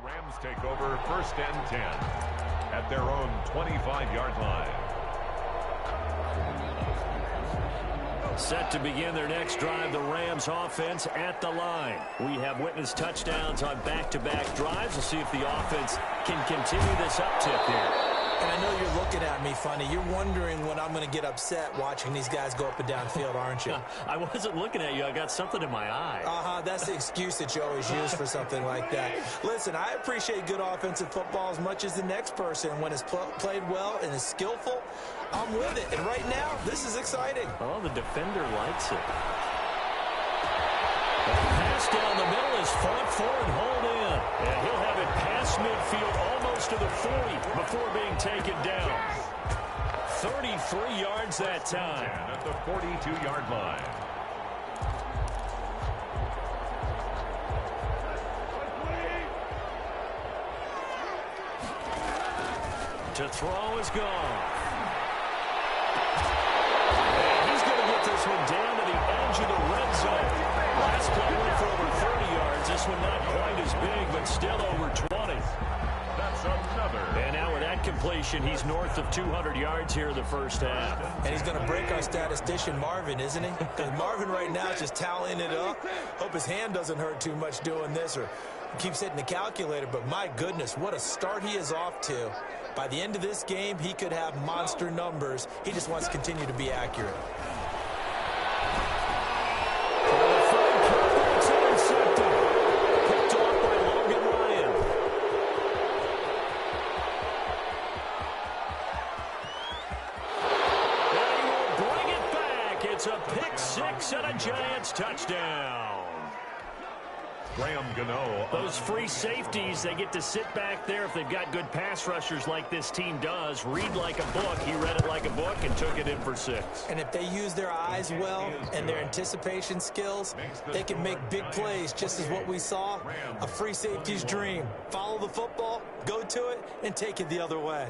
Rams take over 1st and 10 at their own 25-yard line. Set to begin their next drive, the Rams offense at the line. We have witnessed touchdowns on back-to-back drives. We'll see if the offense can continue this uptick here. And I know you're looking at me funny. You're wondering when I'm going to get upset watching these guys go up and down field, aren't you? I wasn't looking at you. I got something in my eye. That's the excuse that you always use for something like that. Listen, I appreciate good offensive football as much as the next person. When it's played well and is skillful, I'm with it. And right now, this is exciting. Oh, the defender likes it. The pass down the middle is fought for and hauled in. And he'll have it past midfield almost to the 40 before being taken down. 33 yards that time. At the 42-yard line. To throw is gone. And he's going to get this one down to the edge of the red zone. Last play went for over 30 yards. This one not quite as big, but still over 20. That's another. And now with that completion, he's north of 200 yards here in the first half. And he's going to break our statistician Marvin, isn't he? Because Marvin right now is just tallying it up. Hope his hand doesn't hurt too much doing this or keeps hitting the calculator. But my goodness, what a start he is off to. By the end of this game, he could have monster numbers. He just wants to continue to be accurate. It's a pick six and a Giants touchdown. Graham Gano. Those free safeties, they get to sit back there if they've got good pass rushers like this team does. Read like a book. He read it like a book and took it in for 6. And if they use their eyes well and their anticipation skills, they can make big plays, just as what we saw. A free safety's dream. Follow the football, go to it, and take it the other way.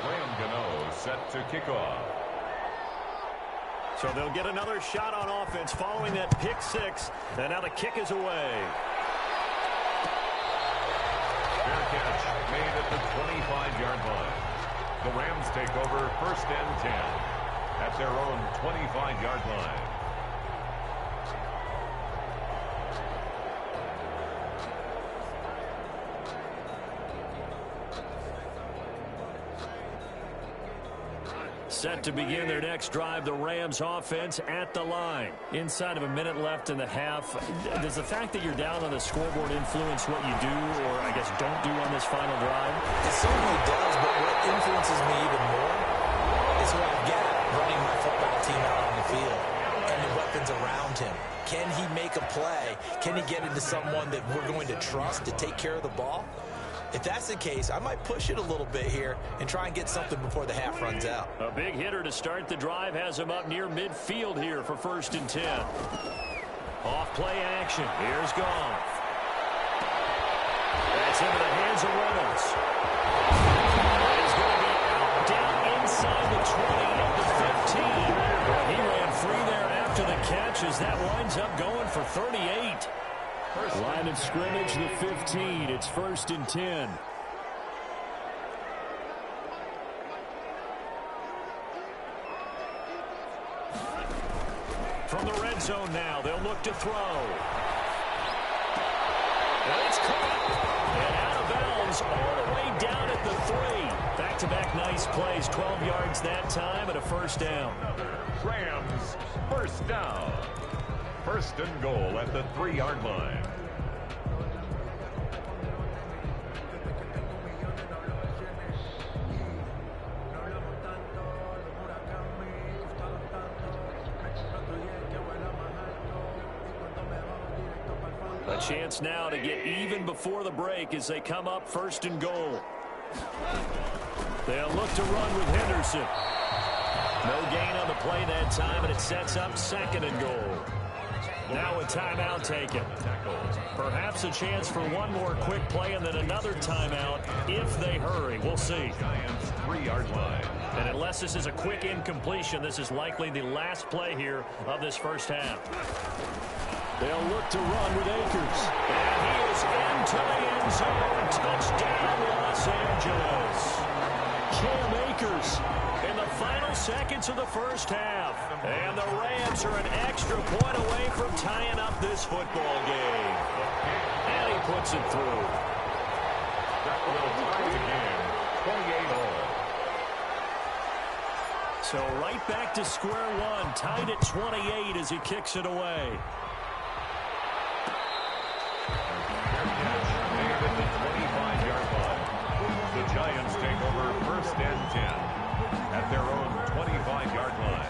Graham Gano set to kick off. So they'll get another shot on offense following that pick 6. And now the kick is away. Fair catch made at the 25-yard line. The Rams take over 1st and 10 at their own 25-yard line. Set to begin their next drive, the Rams offense at the line. Inside of a minute left in the half, does the fact that you're down on the scoreboard influence what you do or, I guess, don't do on this final drive? It certainly does, but what influences me even more is what I get running my football team out on the field and the weapons around him. Can he make a play? Can he get into someone that we're going to trust to take care of the ball? If that's the case, I might push it a little bit here and try and get something before the half runs out. A big hitter to start the drive has him up near midfield here for 1st and 10. Off play action. Here's Goff. That's into the hands of Reynolds. He's going to be out down inside the 20 of the 15. He ran free there after the catch as that winds up going for 38. Line of scrimmage, the 15. It's 1st and 10. From the red zone now, they'll look to throw. And it's caught. And out of bounds all the way down at the 3. Back-to-back nice plays. 12 yards that time and a 1st down. Rams 1st down. 1st and goal at the 3-yard line. A chance now to get even before the break as they come up 1st and goal. They'll look to run with Henderson. No gain on the play that time, and it sets up 2nd and goal. Now a timeout taken. Perhaps a chance for one more quick play and then another timeout if they hurry. We'll see. Giants 3-yard line. And unless this is a quick incompletion, this is likely the last play here of this 1st half. They'll look to run with Akers. And he is into the end zone seconds of the first half. And the Rams are an extra point away from tying up this football game. And he puts it through. That will tie the game, 28-all. So right back to square one, tied at 28 as he kicks it away. Made at the 25-yard line. The Giants take over first and 10 at their own 25-yard line.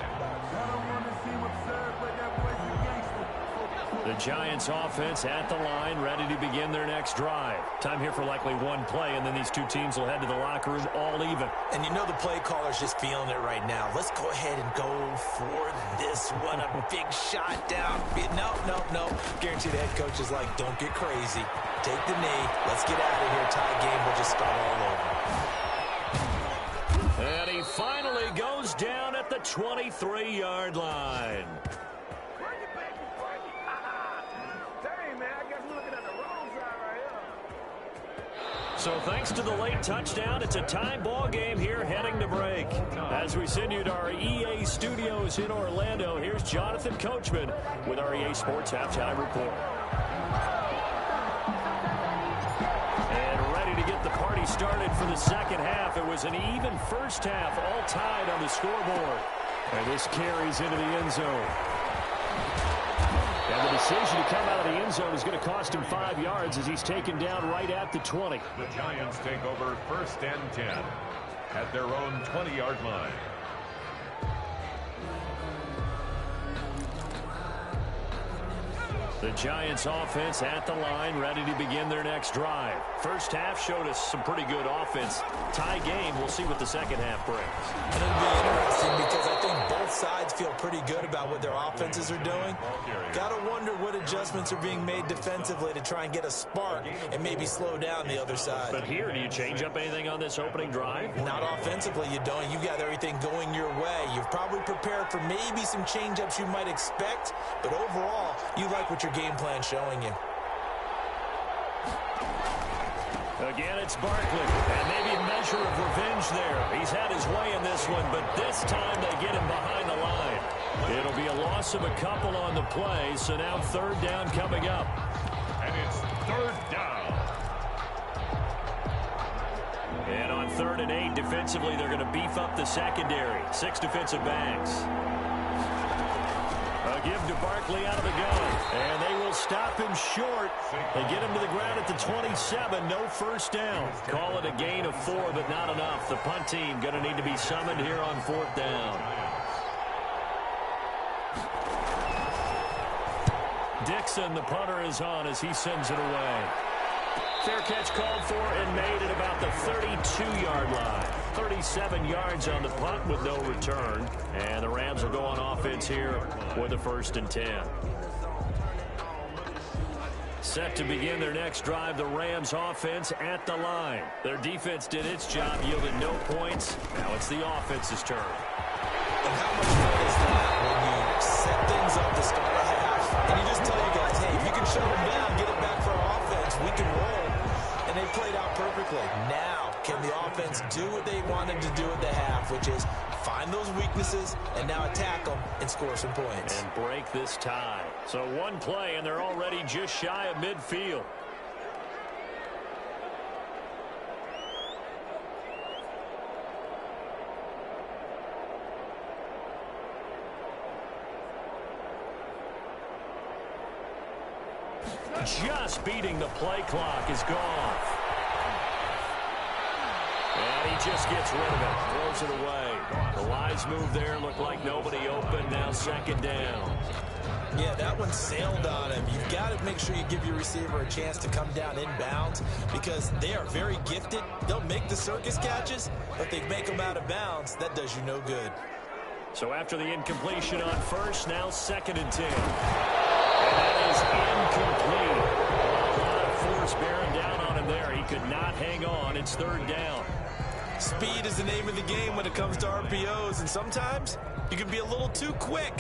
The Giants offense at the line, ready to begin their next drive. Time here for likely one play, and then these two teams will head to the locker room all even. And you know the play caller's just feeling it right now. Let's go ahead and go for this one. A big shot down. No. Guaranteed the head coach is like, don't get crazy. Take the knee. Let's get out of here. Tie game. We'll just start all over. And he finally goes down at the 23-yard line. So thanks to the late touchdown, it's a tie ball game here heading to break. As we send you to our EA studios in Orlando, here's Jonathan Coachman with our EA Sports Halftime Report. And ready to get the party started for the second half. It was an even first half, all tied on the scoreboard. And this carries into the end zone. And the decision to come out of the end zone is going to cost him 5 yards as he's taken down right at the 20. The Giants take over first and 10 at their own 20-yard line. The Giants offense at the line, ready to begin their next drive. First half showed us some pretty good offense. Tie game, we'll see what the second half brings. And it'll be interesting because I think both sides feel pretty good about what their offenses are doing. Got to wonder what adjustments are being made defensively to try and get a spark and maybe slow down the other side. But here, do you change up anything on this opening drive? Not offensively, you don't. You got everything going your way. You've probably prepared for maybe some change-ups you might expect, but overall, you like what your game plan showing you. Again, it's Barkley, and maybe a measure of revenge there. He's had his way in this one, but this time they get him behind the line. It'll be a loss of a couple on the play, so now third down coming up. And it's third down. And on 3rd and 8, defensively, they're going to beef up the secondary. 6 defensive backs. A give to Barkley out of the gun, and they will stop him short. They get him to the ground at the 27, no first down. Call it a gain of 4, but not enough. The punt team going to need to be summoned here on 4th down. Dixon, the punter, is on as he sends it away. Fair catch called for and made at about the 32-yard line. 37 yards on the punt with no return. And the Rams will go on offense here with a 1st and 10. Set to begin their next drive, the Rams offense at the line. Their defense did its job, yielded no points. Now it's the offense's turn. And how much fun is that when you set things up to start a half, and you just tell your guys, hey, if you can shut them down, get it back for our offense, we can roll. And they played out perfectly. Now, can the offense do what they wanted to do at the half, which is find those weaknesses and now attack them and score some points. And break this tie. So one play, and they're already just shy of midfield. Just beating the play clock is gone. And he just gets rid of it, throws it away. The wise move there, looked like nobody open, now 2nd down. Yeah, that one sailed on him. You've got to make sure you give your receiver a chance to come down inbounds because they are very gifted. They'll make the circus catches, but they make them out of bounds. That does you no good. So after the incompletion on first, now 2nd and 10. And that is incomplete. A lot of force bearing down on him there. He could not hang on. It's 3rd down. Speed is the name of the game when it comes to RPOs, and sometimes you can be a little too quick,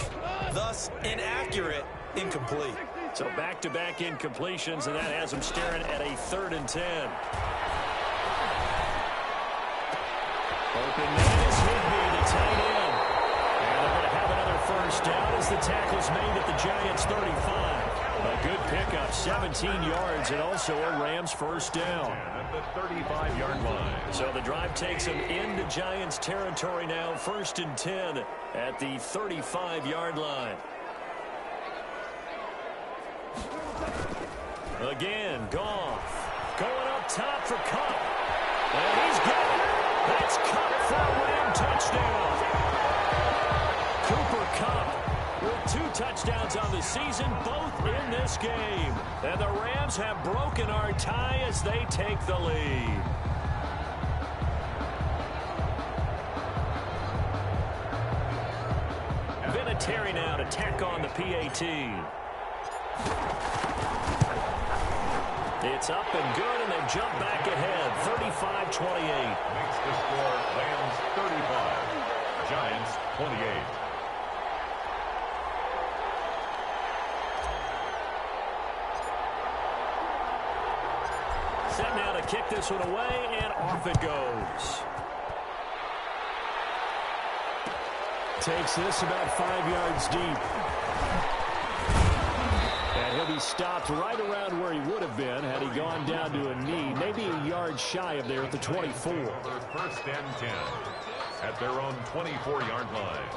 thus inaccurate, incomplete. So back-to-back incompletions, and that has him staring at a 3rd and 10. Open man is Higbee, the tight end. First down as the tackle's made at the Giants' 35. A good pickup, 17 yards, and also a Rams first down. At the 35-yard line. So the drive takes them into Giants territory now, 1st and 10 at the 35-yard line. Again, Goff going up top for Cup. And he's got it. That's Cup for a Ram touchdown. Cooper Kupp with 2 touchdowns on the season, both in this game. And the Rams have broken our tie as they take the lead. Vinatieri now to tack on the PAT. It's up and good, and they jump back ahead, 35-28. Makes the score Rams 35, Giants 28. Set now to kick this one away, and off it goes. Takes this about 5 yards deep. And he'll be stopped right around where he would have been had he gone down to a knee, maybe a yard shy of there at the 24. 1st and 10 at their own 24-yard line.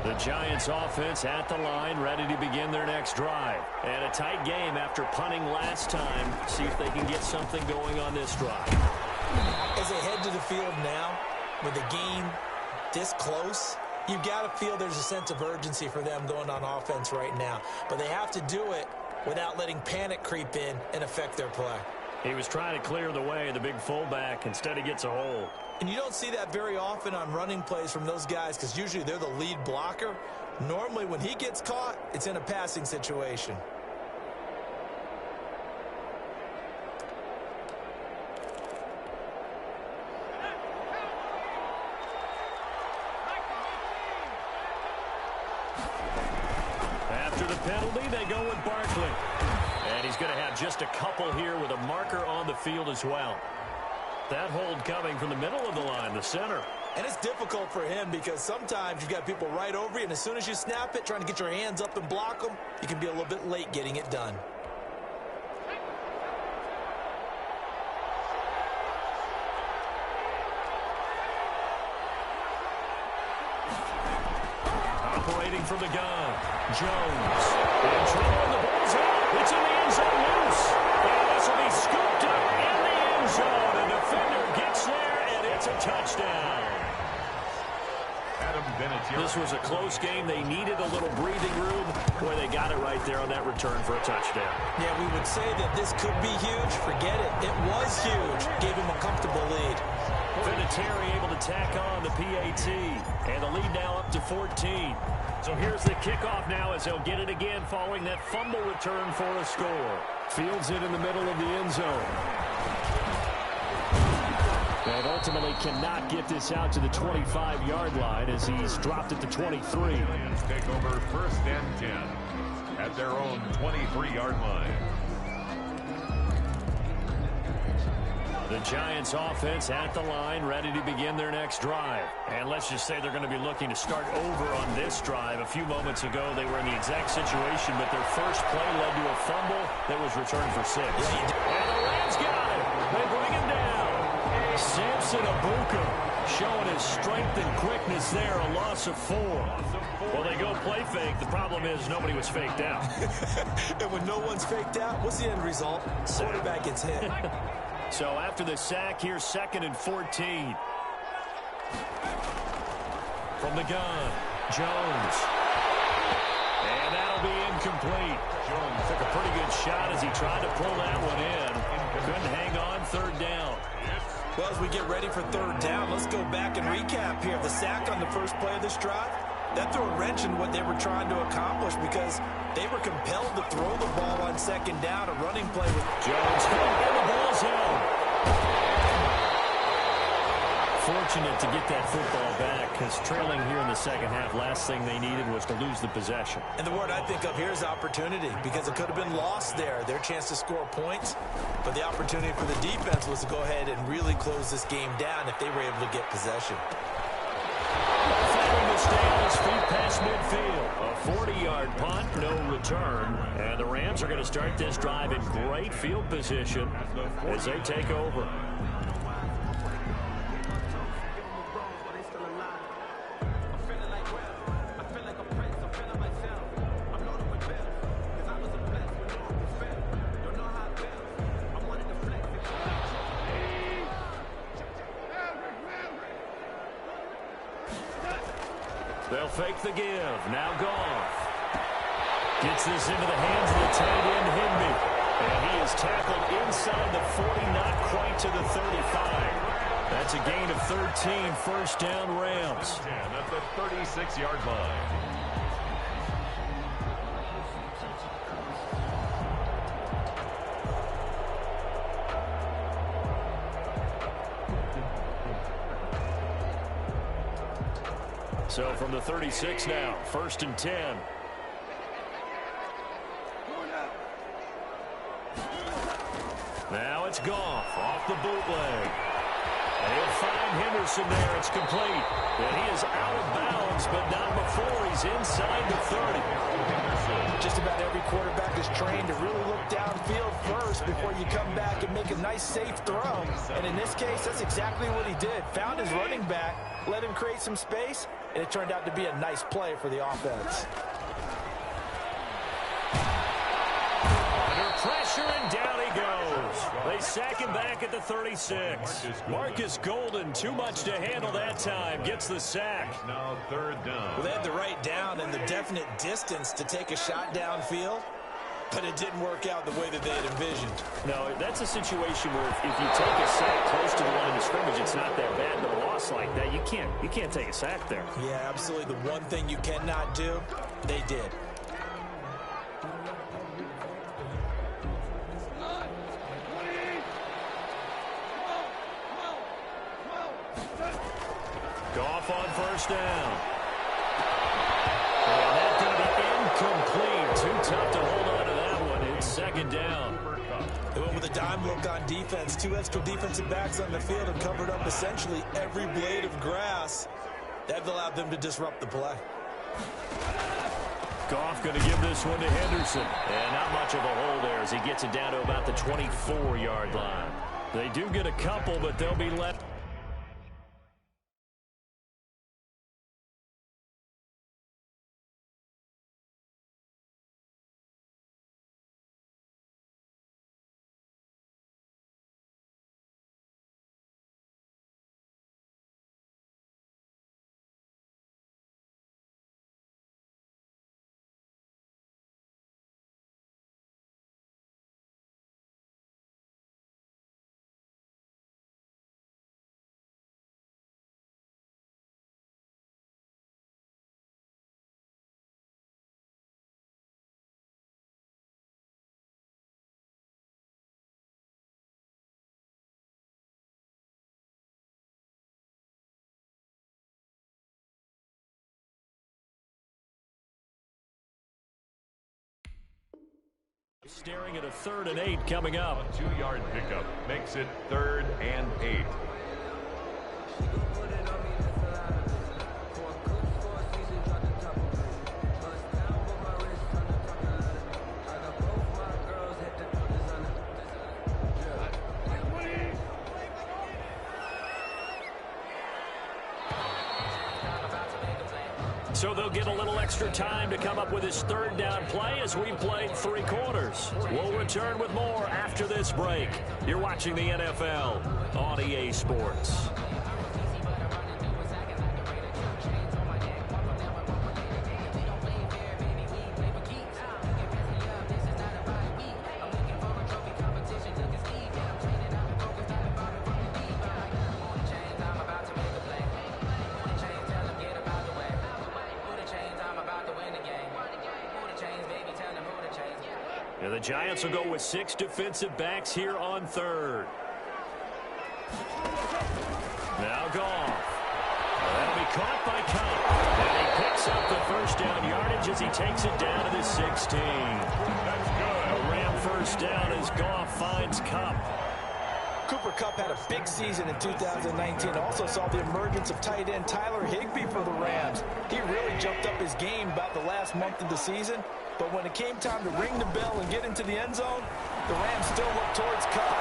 The Giants offense at the line, ready to begin their next drive. And a tight game after punting last time. See if they can get something going on this drive. As they head to the field now, with the game this close, you've got to feel there's a sense of urgency for them going on offense right now. But they have to do it without letting panic creep in and affect their play. He was trying to clear the way, the big fullback. Instead, he gets a hold. And you don't see that very often on running plays from those guys because usually they're the lead blocker. Normally, when he gets caught, it's in a passing situation. After the penalty, they go with Barkley. And he's going to have just a couple here with a marker on the field as well. That hold coming from the middle of the line, the center. And it's difficult for him because sometimes you've got people right over you, and as soon as you snap it, trying to get your hands up and block them, you can be a little bit late getting it done. Operating from the gun, Jones. In trouble, the ball's out. It's in the end zone loose. And this will be scooped up in the end zone. The defender gets there, and it's a touchdown. This was a close game. They needed a little breathing room. Boy, they got it right there on that return for a touchdown. Yeah, we would say that this could be huge. Forget it. It was huge. Gave him a comfortable lead. Vinatieri able to tack on the PAT. And the lead now up to 14. So here's the kickoff now as they'll get it again following that fumble return for a score. Fields it in the middle of the end zone. And ultimately cannot get this out to the 25-yard line as he's dropped at the 23. Lions take over 1st and 10 at their own 23-yard line. The Giants offense at the line, ready to begin their next drive. And let's just say they're going to be looking to start over on this drive. A few moments ago, they were in the exact situation, but their first play led to a fumble that was returned for 6. And the Rams got it. They bring him down. Samson Abuka showing his strength and quickness there, a loss of 4. Well, they go play fake. The problem is nobody was faked out. And when no one's faked out, what's the end result? Quarterback gets hit. So after the sack, here's 2nd and 14. From the gun, Jones. And that'll be incomplete. Jones took a pretty good shot as he tried to pull that one in. Couldn't hang on, 3rd down. Well, as we get ready for 3rd down, let's go back and recap here. The sack on the first play of this drive, that threw a wrench in what they were trying to accomplish because they were compelled to throw the ball on 2nd down, a running play with Jones. And the ball's held. Fortunate to get that football back. because trailing here in the second half, last thing they needed was to lose the possession. And the word I think of here is opportunity, because it could have been lost there, their chance to score points. But the opportunity for the defense was to go ahead and really close this game down if they were able to get possession. Firing to stay on his feet past midfield. A 40-yard punt, no return. And the Rams are going to start this drive in great field position as they take over. They'll fake the give. Now Goff. Gets this into the hands of the tight end, Higby. And he is tackled inside the 40, not quite to the 35. That's a gain of 13, first down Rams. At the 36-yard line. So from the 36 now, first and 10. Now it's Goff off the bootleg. And he'll find Henderson there. It's complete. And he is out of bounds, but not before he's inside the 30. Just about every quarterback is trained to really look downfield first before you come back and make a nice, safe throw. And in this case, that's exactly what he did. Found his running back, let him create some space, and it turned out to be a nice play for the offense. Under pressure, and down he goes. They sack him back at the 36. Marcus Golden, too much to handle that time, gets the sack. Now third down. Well, they had the right down and the definite distance to take a shot downfield, but it didn't work out the way that they had envisioned. No, that's a situation where if you take a sack close to the line of scrimmage, it's not that bad, but a loss like that, you can't take a sack there. Yeah, absolutely. The one thing you cannot do, they did. Goff on first down. And that's going to be incomplete. Too tough to hold on to that one. It's second down. They went with a dime look on defense. Two extra defensive backs on the field and covered up essentially every blade of grass. That allowed them to disrupt the play. Goff going to give this one to Henderson. And not much of a hole there as he gets it down to about the 24-yard line. They do get a couple, but they'll be left. Staring at a 3rd and 8 coming up. A 2-yard pickup makes it 3rd and 8. So they'll get a little extra time to come up with his 3rd down play as we played 3 quarters. We'll return with more after this break. You're watching the NFL on EA Sports. The Giants will go with 6 defensive backs here on 3rd. Now Goff. That'll be caught by Cup. And he picks up the first down yardage as he takes it down to the 16. That's good. A Ram first down as Goff finds Cup. Cooper Kupp had a big season in 2019. Also saw the emergence of tight end Tyler Higbee for the Rams. He really jumped up his game about the last month of the season. But when it came time to ring the bell and get into the end zone, the Rams still looked towards Kupp.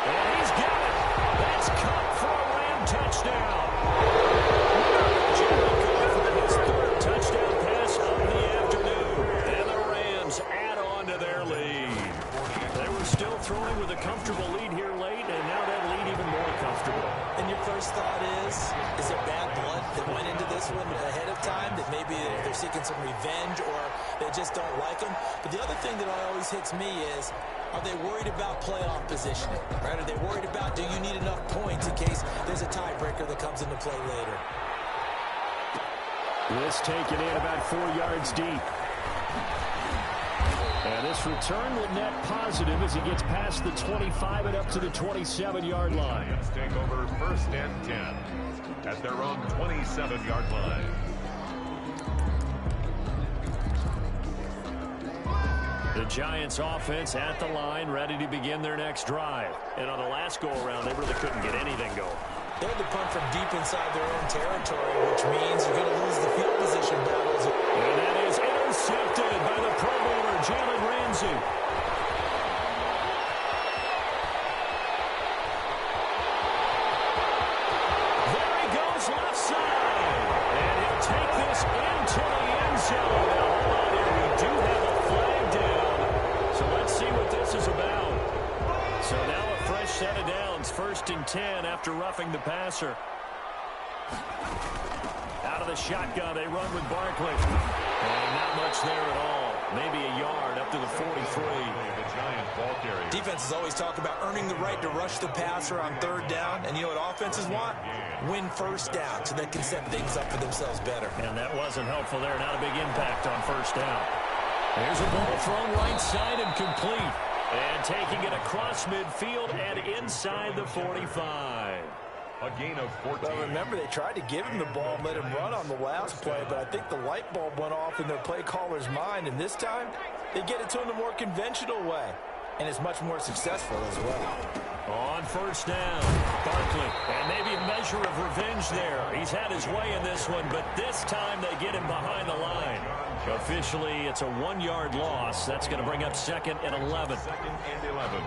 And he's got it. That's Kupp for a Ram touchdown. Jared Goff with his third touchdown pass of the afternoon. And the Rams add on to their lead. They were still throwing with a comfortable lead here late, and now that lead even more comfortable. And your first thought is it bad blood that went into this one ahead of time, that maybe they're seeking some revenge or they just don't like them? But the other thing that always hits me is, are they worried about playoff positioning? Right? Are they worried about, do you need enough points in case there's a tiebreaker that comes into play later? This taken in about 4 yards deep. And this return will net positive as he gets past the 25 and up to the 27-yard line. Lions take over first and 10 at their own 27-yard line. The Giants offense at the line, ready to begin their next drive. And on the last go-around, they really couldn't get anything going. They had to punt from deep inside their own territory, which means you're going to lose the field position battles. And that is intercepted by the Pro Bowler, Jalen Ramsey. There he goes, left side. And he'll take this into the end zone. Now, hold on here. We do have a flag down. So let's see what this is about. So now a fresh set of downs. First and 10 after roughing the passer. Out of the shotgun, they run with Barkley. And not much there at all. Maybe a yard up to the 43. The Giant ball carrier. Defenses always talk about earning the right to rush the passer on third down. And you know what offenses want? Win first down so they can set things up for themselves better. And that wasn't helpful there. Not a big impact on first down. There's a ball thrown right side and complete. And taking it across midfield and inside the 45. A gain of 14. Well, remember, they tried to give him the ball and let him run on the last play, but I think the light bulb went off in their play caller's mind, and this time they get it to him the more conventional way, and it's much more successful as well. On first down, Barkley, and maybe a measure of revenge there. He's had his way in this one, but this time they get him behind the line. Officially, it's a 1-yard loss. That's going to bring up second and 11. Second and 11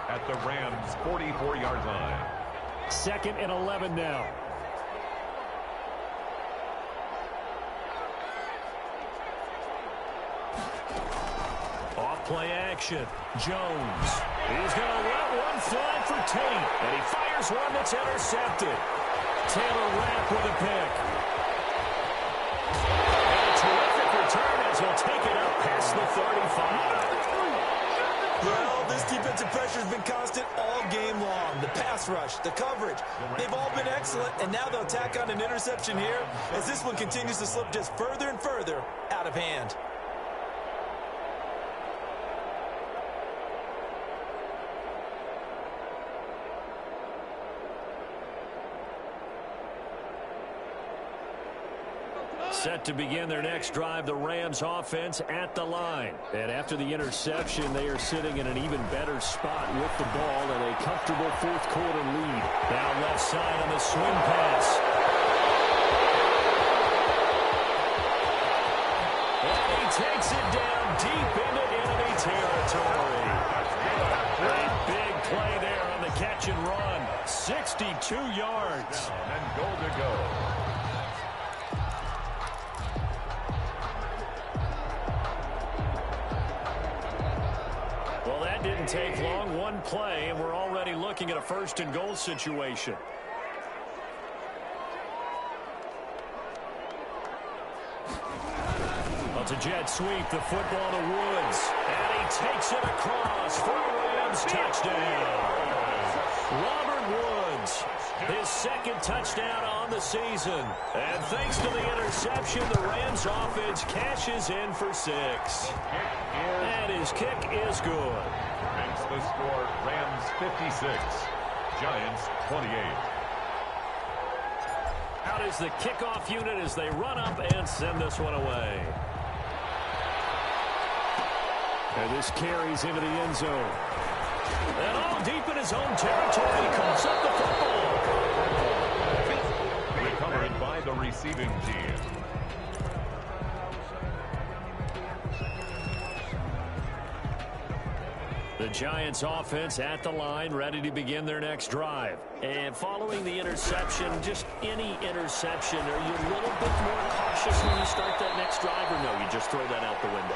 at the Rams' 44-yard line. Second and 11 now. Off play action. Jones. He's going to let one fly for Tate. And he fires one that's intercepted. Taylor Rapp with a pick. And a terrific return as he'll take it up past the 35. Well, this defensive pressure has been constant all game long. The pass rush, the coverage, they've all been excellent, and now they'll tack on an interception here as this one continues to slip just further and further out of hand. Set to begin their next drive, the Rams offense at the line. And after the interception, they are sitting in an even better spot with the ball and a comfortable fourth-quarter lead. Down left side on the swing pass. And he takes it down deep into enemy territory. A big play there on the catch and run. 62 yards. And goal to go. Well, that didn't take long. One play, and we're already looking at a first-and-goal situation. Well, it's a jet sweep. The football to Woods. And he takes it across for a Rams touchdown. Robert Woods, his second touchdown on the season. And thanks to the interception, the Rams offense cashes in for 6. And his kick is good. Makes the score Rams 56, Giants 28. Out is the kickoff unit as they run up and send this one away. And this carries into the end zone. And all deep in his own territory, he comes up the football. Recovered by the receiving team. The Giants offense at the line, ready to begin their next drive. And following the interception, just any interception, are you a little bit more cautious when you start that next drive, or no, you just throw that out the window?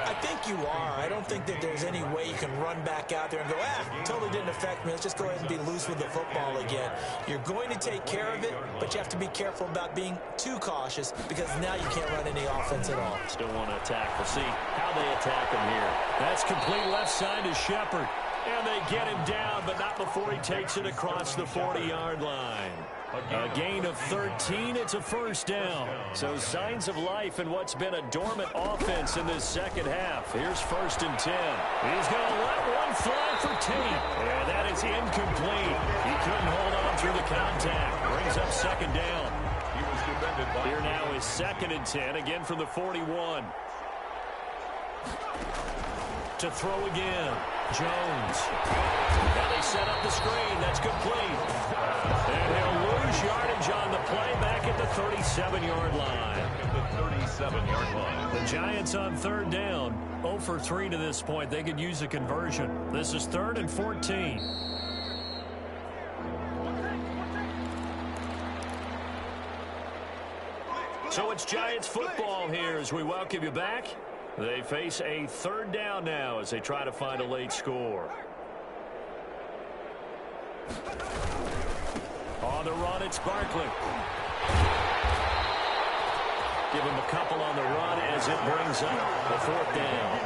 I think you are. I don't think that there's any way you can run back out there and go, totally didn't affect me. Let's just go ahead and be loose with the football again. You're going to take care of it, but you have to be careful about being too cautious because now you can't run any offense at all. Still want to attack. We'll see how they attack him here. That's complete left side to Shepard. And they get him down, but not before he takes it across the 40-yard line. A gain of 13. It's a first down. So signs of life in what's been a dormant offense in this second half. Here's 1st and 10. He's going to let one fly for Tate. And that is incomplete. He couldn't hold on through the contact. Brings up 2nd down. He was defended by... Here now is 2nd and 10, again from the 41. To throw again. Jones. Now they set up the screen. That's complete. And he'll lose yardage on the play back at the 37-yard line. At the 37-yard line. The Giants on 3rd down. 0 for 3 to this point. They could use a conversion. This is 3rd and 14. So it's Giants football here as we welcome you back. They face a 3rd down now as they try to find a late score. On the run, it's Barkley. Give him a couple on the run as it brings up the 4th down.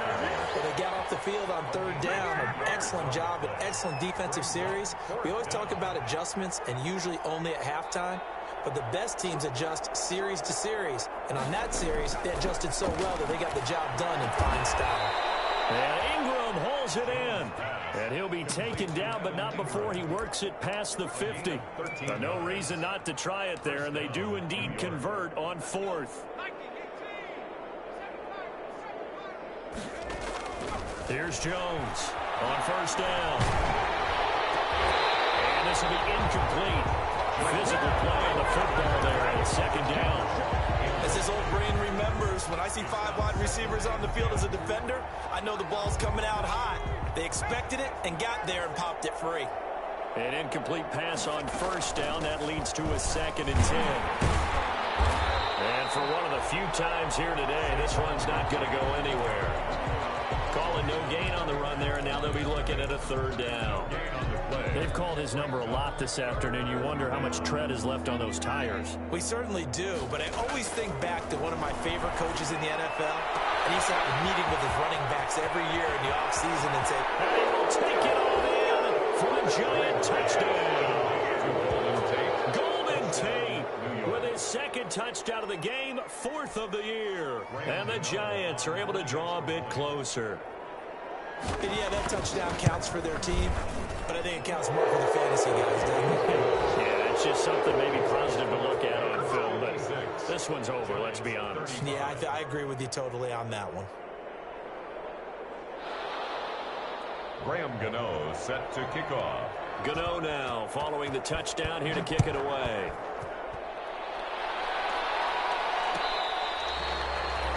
Well, they got off the field on 3rd down. An excellent job, an excellent defensive series. We always talk about adjustments and usually only at halftime. But the best teams adjust series to series. And on that series, they adjusted so well that they got the job done in fine style. And Ingram holds it in. And he'll be taken down, but not before he works it past the 50. No reason not to try it there, and they do indeed convert on 4th. Here's Jones on 1st down. And this will be incomplete. Physical play on the football there at 2nd down. As his old brain remembers, when I see 5 wide receivers on the field as a defender, I know the ball's coming out hot. They expected it and got there and popped it free. An incomplete pass on 1st down. That leads to a 2nd and 10. And for one of the few times here today, this one's not going to go anywhere. Calling no gain on the run there, and now they'll be looking at a 3rd down. They've called his number a lot this afternoon. You wonder how much tread is left on those tires. We certainly do, but I always think back to one of my favorite coaches in the NFL, and he used to have a meeting with his running backs every year in the offseason and say, and he will take it all in for the Giant touchdown. Golden Tate with his 2nd touchdown of the game, 4th of the year. And the Giants are able to draw a bit closer. And yeah, that touchdown counts for their team, but I think it counts more for the fantasy guys, doesn't it? Yeah, it's just something maybe positive to look at on film, but this one's over, let's be honest. Yeah, I agree with you totally on that one. Graham Gano set to kick off. Gano now following the touchdown here to kick it away.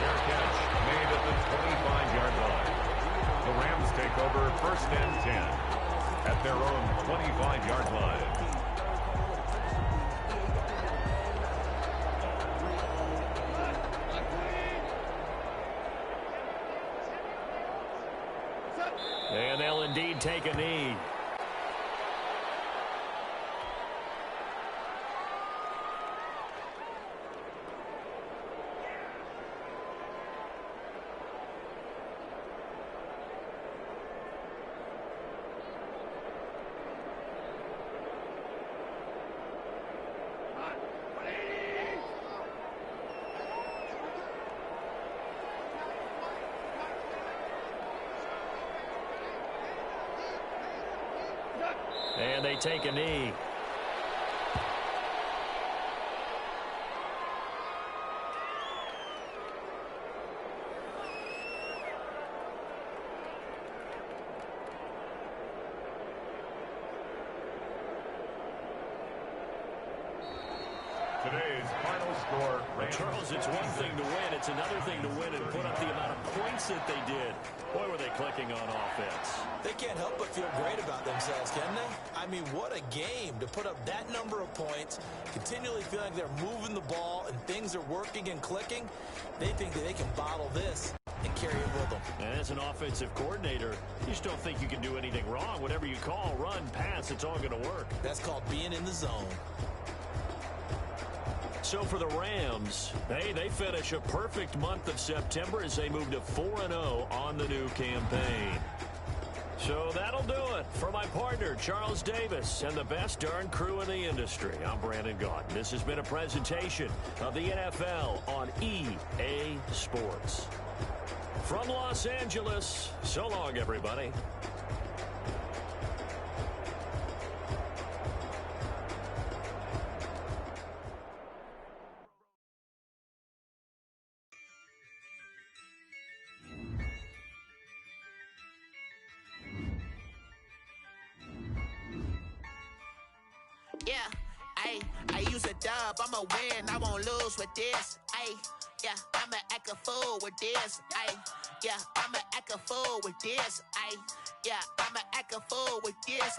Fair catch made at the 25-yard line. The Rams take over 1st and 10 at their own 25-yard line. And they'll indeed take a knee. And they take a knee. today's final score. Well, Charles, it's one thing to win. It's another thing to win and put up the amount of points that they did. Boy, were they clicking on offense. They can't help but feel great about themselves, can they? I mean, what a game to put up that number of points, continually feeling like they're moving the ball and things are working and clicking. They think that they can bottle this and carry it with them. And as an offensive coordinator, you just don't think you can do anything wrong. Whatever you call, run, pass, it's all going to work. That's called being in the zone. So for the Rams, they finish a perfect month of September as they move to 4-0 on the new campaign. So that'll do it for my partner, Charles Davis, and the best darn crew in the industry. I'm Brandon Gaudin. This has been a presentation of the NFL on EA Sports. From Los Angeles, so long, everybody. Yeah, I use a dub, I'ma win, I won't lose with this. Yeah, I'ma act a fool with this. Yeah, I'ma act a fool with this. Yeah, I'ma act a fool with this.